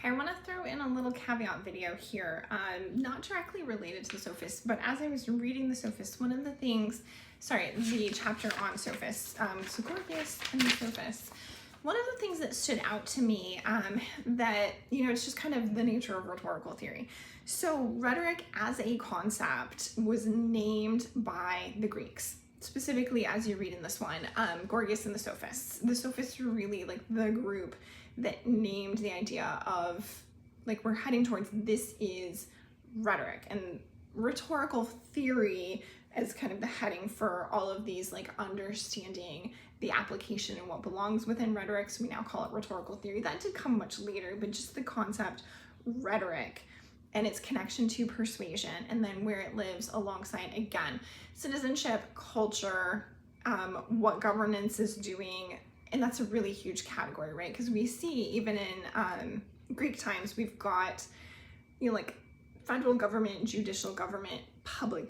I want to throw in a little caveat video here, not directly related to the sophists, but as I was reading the sophists, one of the things, the chapter on sophists, so Gorgias and the sophists, one of the things that stood out to me that, it's just kind of the nature of rhetorical theory. So rhetoric as a concept was named by the Greeks. Specifically, as you read in this one, Gorgias and the sophists. The sophists were really like the group that named the idea of like we're heading towards this is rhetoric, and rhetorical theory as kind of the heading for all of these, like understanding the application and what belongs within rhetoric. So we now call it rhetorical theory. That did come much later, but just the concept rhetoric and its connection to persuasion, and then where it lives alongside, again, citizenship, culture, what governance is doing. And that's a really huge category, right? Because we see even in Greek times, we've got, like federal government, judicial government, public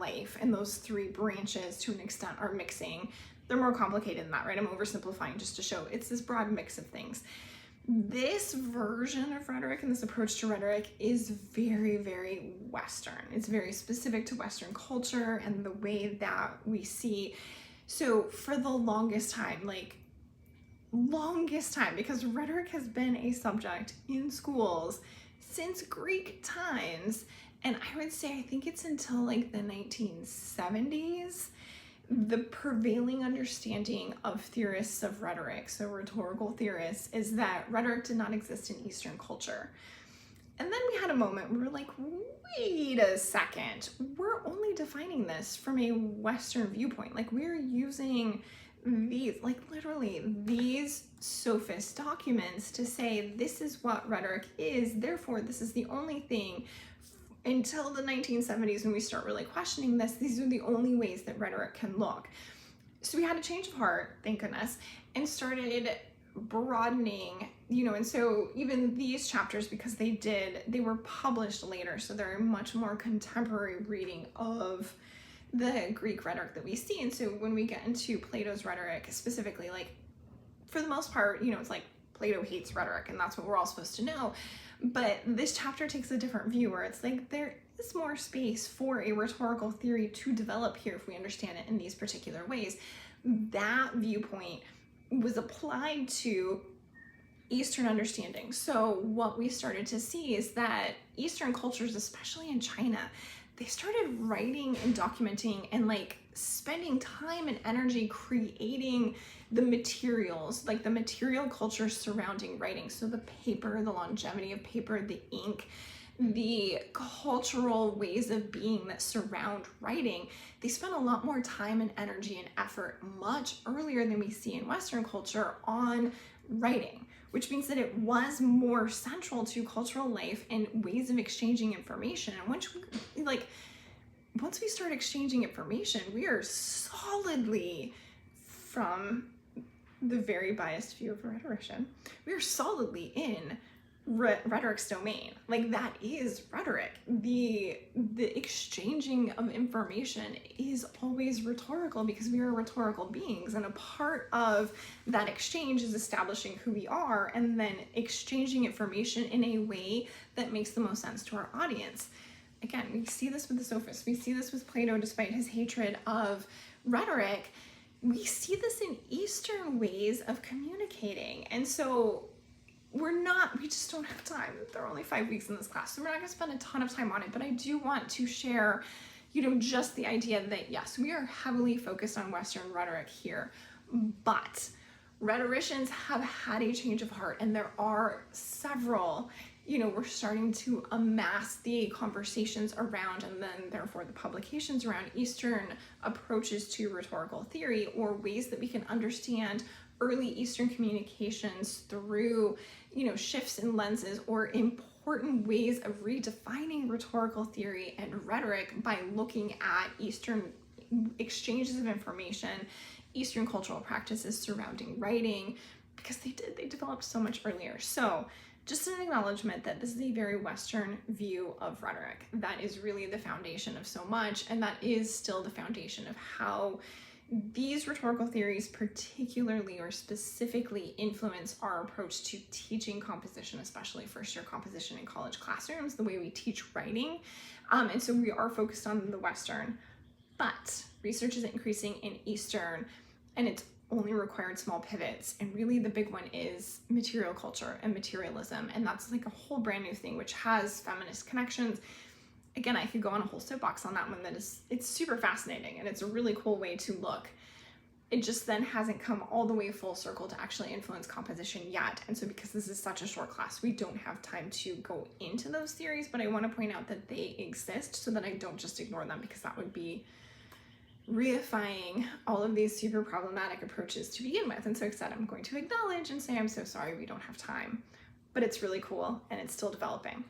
life, and those three branches to an extent are mixing. They're more complicated than that, right? I'm oversimplifying just to show it's this broad mix of things. This version of rhetoric and this approach to rhetoric is very, very Western. It's very specific to Western culture and the way that we see. So for the longest time, because rhetoric has been a subject in schools since Greek times, and I would say I think it's until like the 1970s, the prevailing understanding of theorists of rhetoric, so rhetorical theorists, is that rhetoric did not exist in Eastern culture. And then we had a moment where we were like, wait a second, we're only defining this from a Western viewpoint. Like we're using these, like literally these sophist documents to say this is what rhetoric is, therefore this is the only thing. Until the 1970s, when we start really questioning this, these are the only ways that rhetoric can look. So we had a change of heart, thank goodness, and started broadening, and so even these chapters, because they were published later, so they're a much more contemporary reading of the Greek rhetoric that we see. And so when we get into Plato's rhetoric specifically, like for the most part, it's like Plato hates rhetoric, and that's what we're all supposed to know. But this chapter takes a different view where it's like there is more space for a rhetorical theory to develop here if we understand it in these particular ways. That viewpoint was applied to Eastern understanding. So what we started to see is that Eastern cultures, especially in China, they started writing and documenting and like spending time and energy creating the materials, like the material culture surrounding writing. So the paper, the longevity of paper, the ink, the cultural ways of being that surround writing. They spent a lot more time and energy and effort much earlier than we see in Western culture on writing, which means that it was more central to cultural life and ways of exchanging information. And once we start exchanging information, we are solidly, from the very biased view of a rhetorician, we are solidly in rhetoric's domain. Like that is rhetoric. The exchanging of information is always rhetorical because we are rhetorical beings, and a part of that exchange is establishing who we are and then exchanging information in a way that makes the most sense to our audience. Again, we see this with the sophists. We see this with Plato, despite his hatred of rhetoric. We see this in Eastern ways of communicating. And so we just don't have time. There are only 5 weeks in this class, so we're not gonna spend a ton of time on it, but I do want to share, just the idea that yes, we are heavily focused on Western rhetoric here, but rhetoricians have had a change of heart, and there are several, we're starting to amass the conversations around, and then therefore the publications around Eastern approaches to rhetorical theory, or ways that we can understand early Eastern communications through, shifts in lenses, or important ways of redefining rhetorical theory and rhetoric by looking at Eastern exchanges of information, Eastern cultural practices surrounding writing, because they developed so much earlier. So just an acknowledgement that this is a very Western view of rhetoric. That is really the foundation of so much, and that is still the foundation of how These rhetorical theories particularly or specifically influence our approach to teaching composition, especially first-year composition in college classrooms, the way we teach writing. And so we are focused on the Western, but research is increasing in Eastern, and it's only required small pivots. And really the big one is material culture and materialism. And that's like a whole brand new thing, which has feminist connections. Again, I could go on a whole soapbox on that one. It's super fascinating, and it's a really cool way to look. It just then hasn't come all the way full circle to actually influence composition yet. And so because this is such a short class, we don't have time to go into those theories, but I want to point out that they exist so that I don't just ignore them, because that would be reifying all of these super problematic approaches to begin with. And so instead, I'm going to acknowledge and say, I'm so sorry we don't have time, but it's really cool and it's still developing.